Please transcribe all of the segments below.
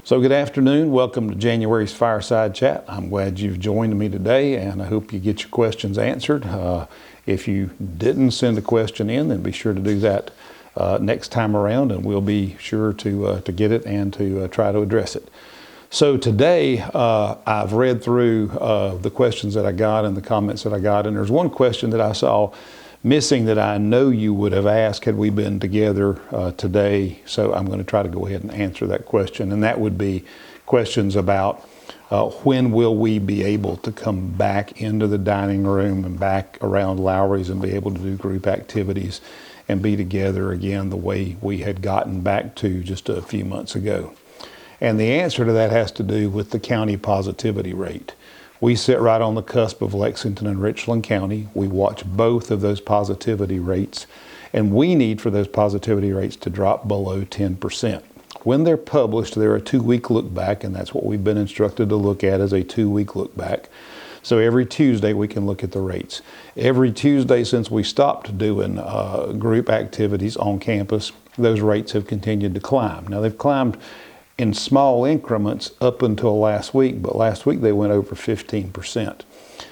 So good afternoon. Welcome to January's Fireside Chat. I'm glad you've joined me today, and I hope you get your questions answered. If you didn't send a question in, then be sure to do that next time around, and we'll be sure to get it and to try to address it. So today, I've read through the questions that I got and the comments that I got, and there's one question that I saw missing that I know you would have asked had we been together today. So I'm going to try to go ahead and answer that question, and that would be questions about when will we be able to come back into the dining room and back around Lowry's and be able to do group activities and be together again the way we had gotten back to just a few months ago. And the answer to that has to do with the county positivity rate. We sit right on the cusp of Lexington and Richland County. We watch both of those positivity rates, and we need for those positivity rates to drop below 10%. When they're published, they're a 2-week look back, and that's what we've been instructed to look at, as a 2-week look back. So every Tuesday we can look at the rates. Every Tuesday since we stopped doing group activities on campus, those rates have continued to climb. Now they've climbed in small increments up until last week, but last week they went over 15%.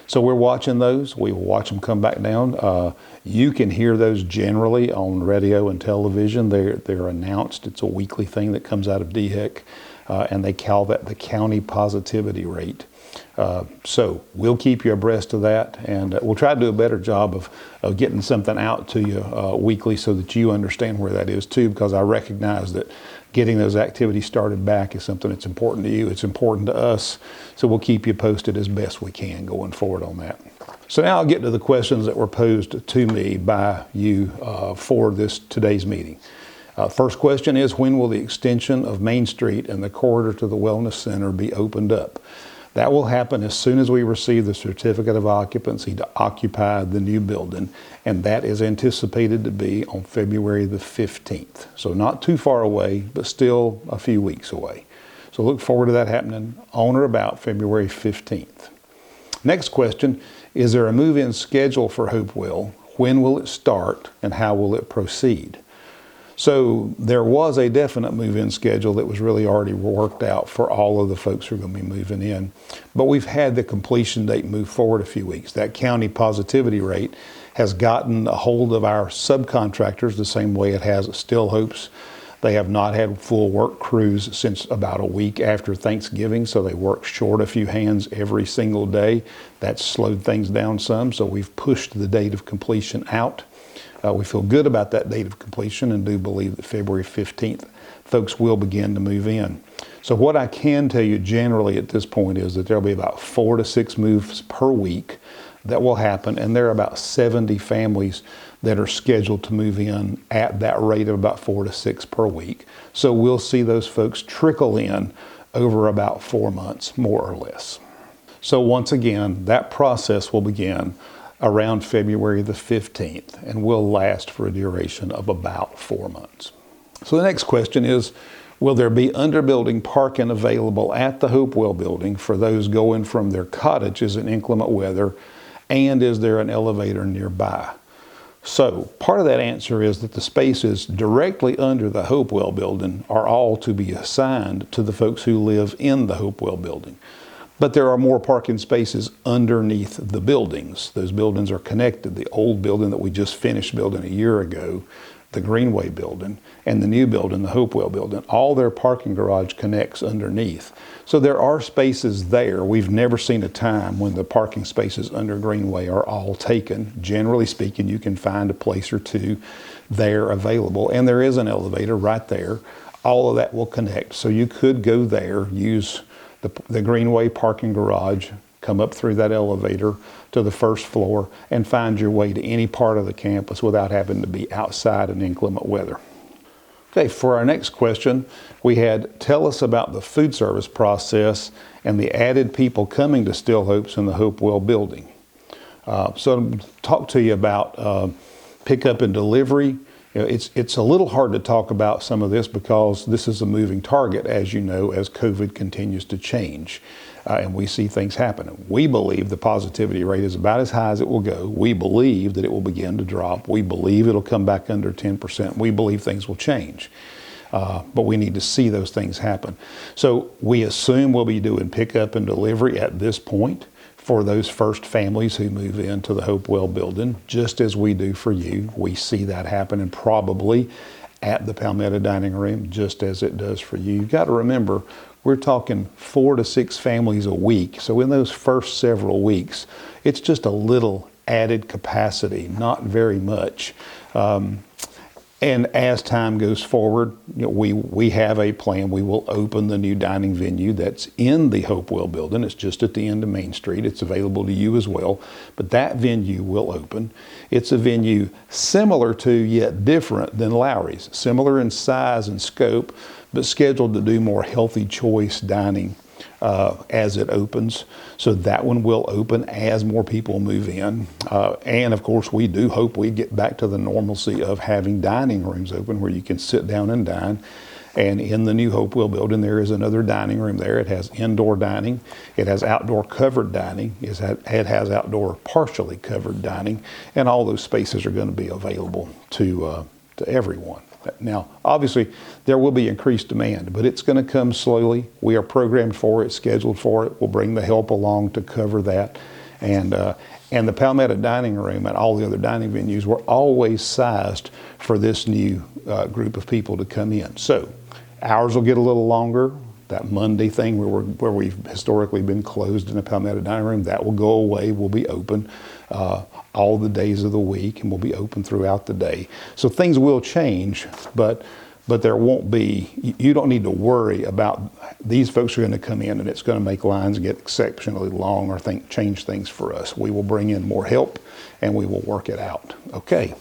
So we're watching those. We will watch them come back down. You can hear those generally on radio and television. They're announced. It's a weekly thing that comes out of DHEC, and they call that the county positivity rate. So we'll keep you abreast of that, and we'll try to do a better job of getting something out to you weekly so that you understand where that is too, because I recognize that getting those activities started back is something that's important to you. It's important to us, so we'll keep you posted as best we can going forward on that. So now I'll get to the questions that were posed to me by you for today's meeting. First question is, when will the extension of Main Street and the corridor to the Wellness Center be opened up? That will happen as soon as we receive the certificate of occupancy to occupy the new building, and that is anticipated to be on February the 15th. So not too far away, but still a few weeks away. So look forward to that happening on or about February 15th. Next question, is there a move-in schedule for Hopewell? When will it start, and how will it proceed? So there was a definite move-in schedule that was really already worked out for all of the folks who are going to be moving in. But we've had the completion date move forward a few weeks. That county positivity rate has gotten a hold of our subcontractors the same way it has at Still Hopes. They have not had full work crews since about a week after Thanksgiving, so they work short a few hands every single day. That's slowed things down some, so we've pushed the date of completion out. We feel good about that date of completion and do believe that February 15th, folks will begin to move in. So what I can tell you generally at this point is that there'll be about 4 to 6 moves per week that will happen, and there are about 70 families that are scheduled to move in at that rate of about 4 to 6 per week. So we'll see those folks trickle in over about 4 months, more or less. So once again, that process will begin around February the 15th and will last for a duration of about 4 months. So the next question is, will there be underbuilding parking available at the Hopewell building for those going from their cottages in inclement weather, and is there an elevator nearby? So part of that answer is that the spaces directly under the Hopewell building are all to be assigned to the folks who live in the Hopewell building. But there are more parking spaces underneath the buildings. Those buildings are connected. The old building that we just finished building a year ago, the Greenway building, and the new building, the Hopewell building, all their parking garage connects underneath. So there are spaces there. We've never seen a time when the parking spaces under Greenway are all taken. Generally speaking, you can find a place or two there available, and there is an elevator right there. All of that will connect. So you could go there, use the Greenway parking garage, come up through that elevator to the first floor, and find your way to any part of the campus without having to be outside in inclement weather. Okay, for our next question, we had, tell us about the food service process and the added people coming to Still Hopes in the Hopewell building. So talk to you about pickup and delivery. You know, it's a little hard to talk about some of this because this is a moving target, as you know, as COVID continues to change. And we see things happening. We believe the positivity rate is about as high as it will go. We believe that it will begin to drop. We believe it'll come back under 10%. We believe things will change. but we need to see those things happen. So we assume we'll be doing pickup and delivery at this point for those first families who move into the Hopewell building, just as we do for you. We see that happening probably at the Palmetto Dining Room, just as it does for you. You've got to remember, we're talking 4 to 6 families a week. So in those first several weeks, it's just a little added capacity, not very much. And as time goes forward, we have a plan. We will open the new dining venue that's in the Hopewell building. It's just at the end of Main Street. It's available to you as well. But that venue will open. It's a venue similar to, yet different than Lowry's. Similar in size and scope, but scheduled to do more healthy choice dining as it opens. So that one will open as more people move in. And of course, we do hope we get back to the normalcy of having dining rooms open where you can sit down and dine. And in the new Hopewell building, there is another dining room there. It has indoor dining. It has outdoor covered dining. It has outdoor partially covered dining. And all those spaces are going to be available to everyone. Now, obviously, there will be increased demand, but it's going to come slowly. We are programmed for it, scheduled for it. We'll bring the help along to cover that. And the Palmetto Dining Room and all the other dining venues were always sized for this new group of people to come in. So hours will get a little longer. That Monday thing where we've historically been closed in the Palmetto Dining Room, that will go away. We'll be open all the days of the week, and we'll be open throughout the day. So things will change, but there won't be, you don't need to worry about these folks are going to come in and it's going to make lines get exceptionally long or change things for us. We will bring in more help and we will work it out. Okay.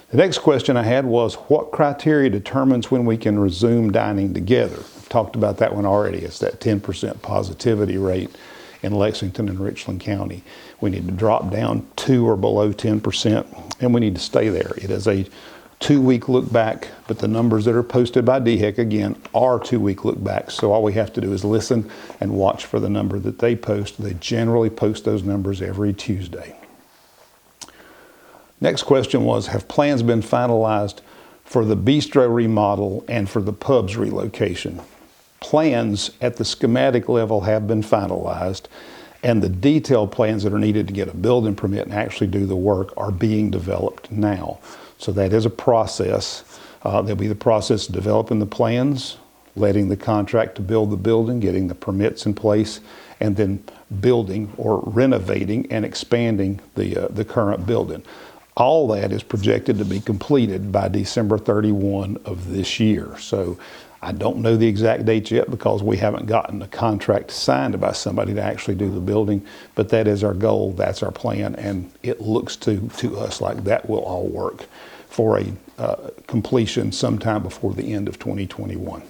The next question I had was, what criteria determines when we can resume dining together? I've talked about that one already. It's that 10% positivity rate in Lexington and Richland County. We need to drop down to or below 10%, and we need to stay there. It is a 2-week look back, but the numbers that are posted by DHEC, again, are 2-week look backs. So all we have to do is listen and watch for the number that they post. They generally post those numbers every Tuesday. Next question was, have plans been finalized for the Bistro remodel and for the pub's relocation? Plans at the schematic level have been finalized, and the detailed plans that are needed to get a building permit and actually do the work are being developed now. So that is a process. There'll be the process of developing the plans, letting the contract to build the building, getting the permits in place, and then building or renovating and expanding the current building. All that is projected to be completed by December 31 of this year. So I don't know the exact dates yet because we haven't gotten a contract signed by somebody to actually do the building, but that is our goal, that's our plan, and it looks to us like that will all work for a completion sometime before the end of 2021.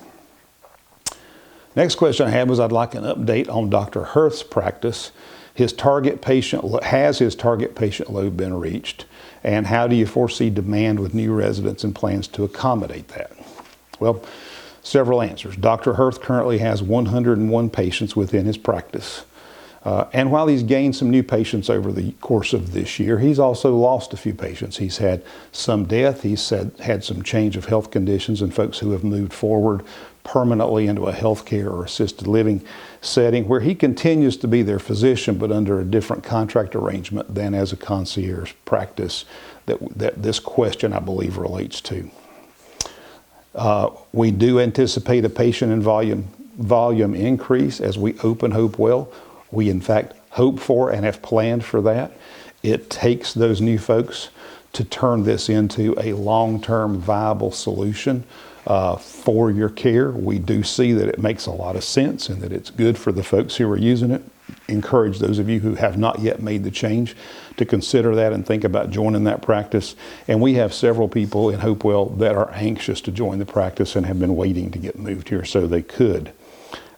Next question I had was, I'd like an update on Dr. Hurth's practice. Has his target patient load been reached? And how do you foresee demand with new residents and plans to accommodate that? Well, several answers. Dr. Hurth currently has 101 patients within his practice. And while he's gained some new patients over the course of this year, he's also lost a few patients. He's had some death. He's had some change of health conditions and folks who have moved forward permanently into a healthcare or assisted living setting where he continues to be their physician, but under a different contract arrangement than as a concierge practice that this question, I believe, relates to. We do anticipate a patient and volume increase as we open Hopewell. We, in fact, hope for and have planned for that. It takes those new folks to turn this into a long-term viable solution for your care. We do see that it makes a lot of sense and that it's good for the folks who are using it. Encourage those of you who have not yet made the change to consider that and think about joining that practice. And we have several people in Hopewell that are anxious to join the practice and have been waiting to get moved here so they could.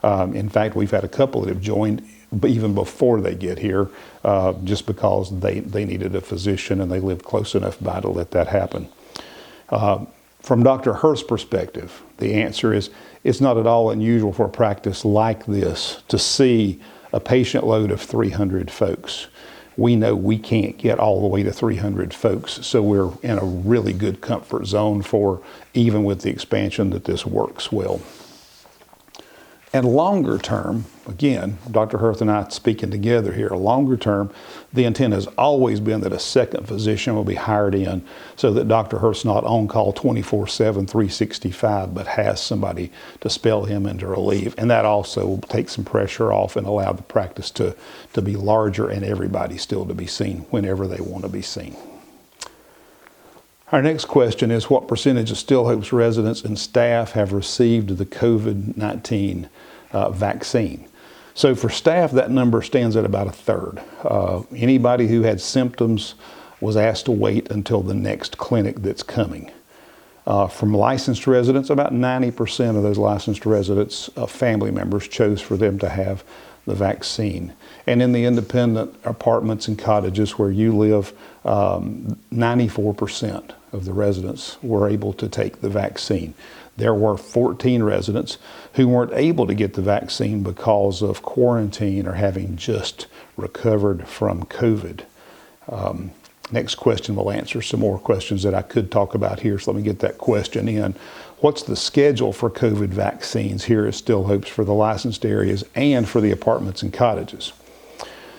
In fact, we've had a couple that have joined even before they get here, just because they needed a physician and they lived close enough by to let that happen. From Dr. Hurth's perspective, the answer is it's not at all unusual for a practice like this to see a patient load of 300 folks. we know we can't get all the way to 300 folks. So we're in a really good comfort zone for, even with the expansion, that this works well. And longer term, again, Dr. Hurth and I speaking together here, longer term, the intent has always been that a second physician will be hired in so that Dr. Hurth's not on call 24/7, 365, but has somebody to spell him and to relieve. And that also will take some pressure off and allow the practice to be larger and everybody still to be seen whenever they want to be seen. Our next question is, what percentage of Still Hope's residents and staff have received the COVID-19 vaccine? So for staff, that number stands at about a third. Anybody who had symptoms was asked to wait until the next clinic that's coming. From licensed residents, about 90% of those licensed residents, family members chose for them to have the vaccine. And in the independent apartments and cottages where you live, 94% of the residents were able to take the vaccine. There were 14 residents who weren't able to get the vaccine because of quarantine or having just recovered from COVID. Next question will answer some more questions that I could talk about here, so let me get that question in. What's the schedule for COVID vaccines here at Still Hope's for the licensed areas and for the apartments and cottages?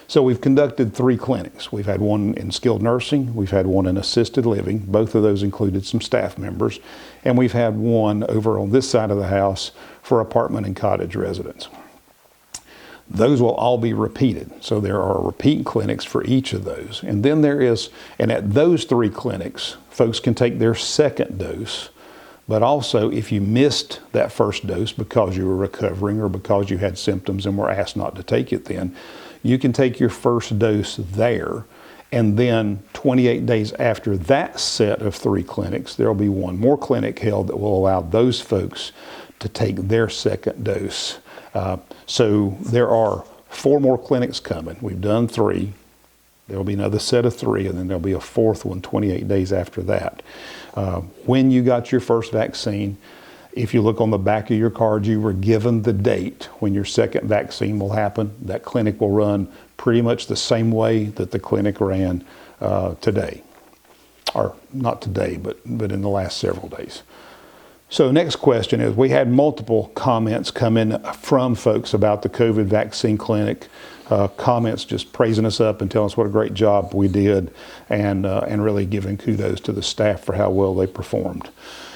So we've conducted 3 clinics. We've had one in skilled nursing, we've had one in assisted living, both of those included some staff members, and we've had one over on this side of the house for apartment and cottage residents. Those will all be repeated. So there are repeat clinics for each of those. And then there is, and at those 3 clinics, folks can take their second dose. But also, if you missed that first dose because you were recovering or because you had symptoms and were asked not to take it then, you can take your first dose there. And then 28 days after that set of 3 clinics, there will be one more clinic held that will allow those folks to take their second dose. So there are 4 more clinics coming. We've done 3. There will be another set of 3, and then there'll be a 4th one 28 days after that. When you got your first vaccine, if you look on the back of your card, you were given the date when your second vaccine will happen. That clinic will run pretty much the same way that the clinic ran today. Or not today, but in the last several days. So next question is, we had multiple comments come in from folks about the COVID vaccine clinic, comments just praising us up and telling us what a great job we did, and really giving kudos to the staff for how well they performed.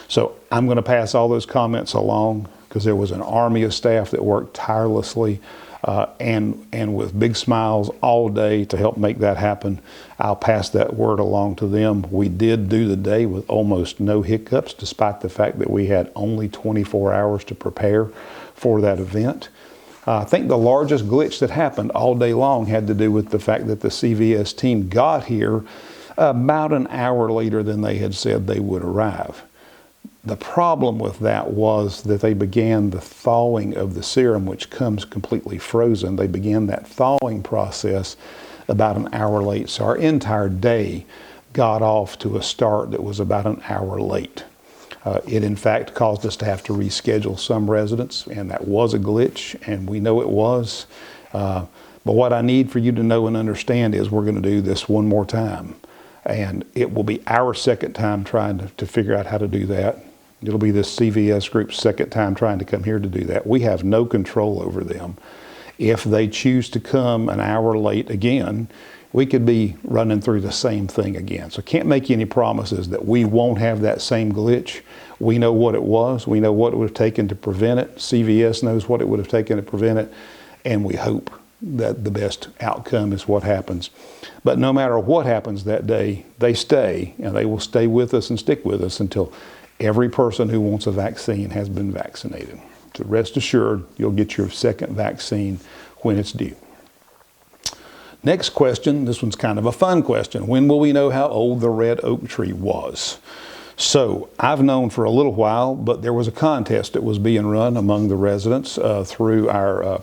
So I'm going to pass all those comments along because there was an army of staff that worked tirelessly and with big smiles all day to help make that happen. I'll pass that word along to them. We did do the day with almost no hiccups, despite the fact that we had only 24 hours to prepare for that event. I think the largest glitch that happened all day long had to do with the fact that the CVS team got here about an hour later than they had said they would arrive. The problem with that was that they began the thawing of the serum, which comes completely frozen. They began that thawing process about an hour late. So our entire day got off to a start that was about an hour late. It in fact caused us to have to reschedule some residents, and that was a glitch, and we know it was. But what I need for you to know and understand is we're going to do this one more time. And it will be our second time trying to figure out how to do that. It'll be this CVS group's second time trying to come here to do that. We have no control over them. If they choose to come an hour late again, we could be running through the same thing again. So can't make any promises that we won't have that same glitch. We know what it was. We know what it would have taken to prevent it. CVS knows what it would have taken to prevent it. And we hope that the best outcome is what happens. But no matter what happens that day, they stay, and they will stay with us and stick with us until every person who wants a vaccine has been vaccinated. So rest assured, you'll get your second vaccine when it's due. Next question, this one's kind of a fun question. When will we know how old the red oak tree was? So I've known for a little while, but there was a contest that was being run among the residents through our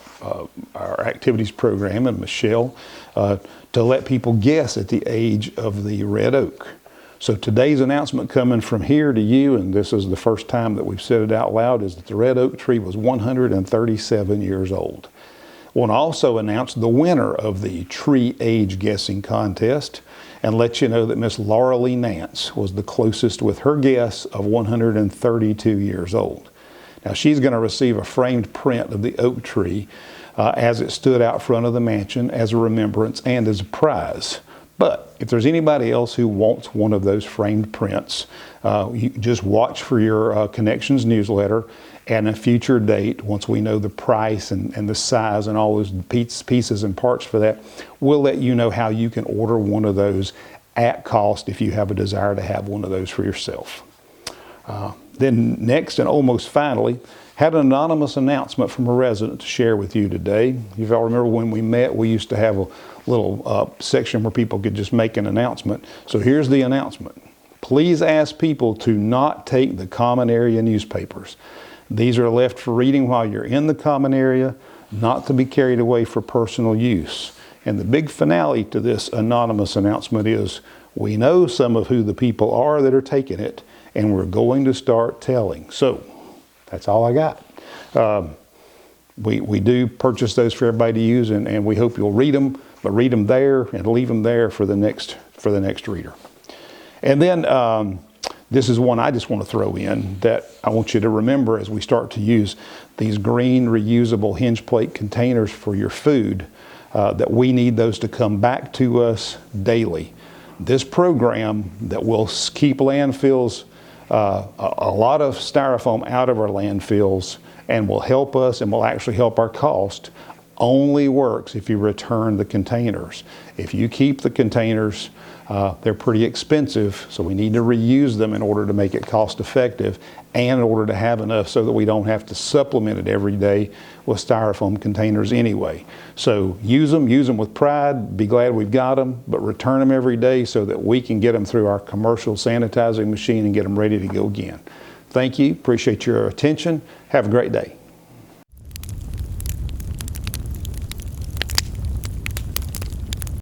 activities program and Michelle to let people guess at the age of the red oak. So today's announcement coming from here to you, and this is the first time that we've said it out loud, is that the red oak tree was 137 years old. Want to also announce the winner of the tree age guessing contest and let you know that Miss Laura Lee Nance was the closest with her guess of 132 years old. Now she's going to receive a framed print of the oak tree as it stood out front of the mansion as a remembrance and as a prize. But if there's anybody else who wants one of those framed prints, you just watch for your Connections newsletter, and a future date, once we know the price and the size and all those pieces and parts for that, we'll let you know how you can order one of those at cost if you have a desire to have one of those for yourself. Then next, and almost finally, had an anonymous announcement from a resident to share with you today. If y'all remember when we met, we used to have a little section where people could just make an announcement. So here's the announcement. Please ask people to not take the common area newspapers. These are left for reading while you're in the common area, not to be carried away for personal use. And the big finale to this anonymous announcement is, we know some of who the people are that are taking it, and we're going to start telling. So that's all I got. We do purchase those for everybody to use, and we hope you'll read them, but read them there and leave them there for the next reader. And then this is one I just want to throw in that I want you to remember as we start to use these green reusable hinge plate containers for your food, that we need those to come back to us daily. This program that will keep landfills, a lot of styrofoam out of our landfills, and will help us and will actually help our cost, only works if you return the containers. If you keep the containers, they're pretty expensive, so we need to reuse them in order to make it cost effective and in order to have enough so that we don't have to supplement it every day with styrofoam containers anyway. So use them with pride, be glad we've got them, but return them every day so that we can get them through our commercial sanitizing machine and get them ready to go again. Thank you, appreciate your attention, have a great day.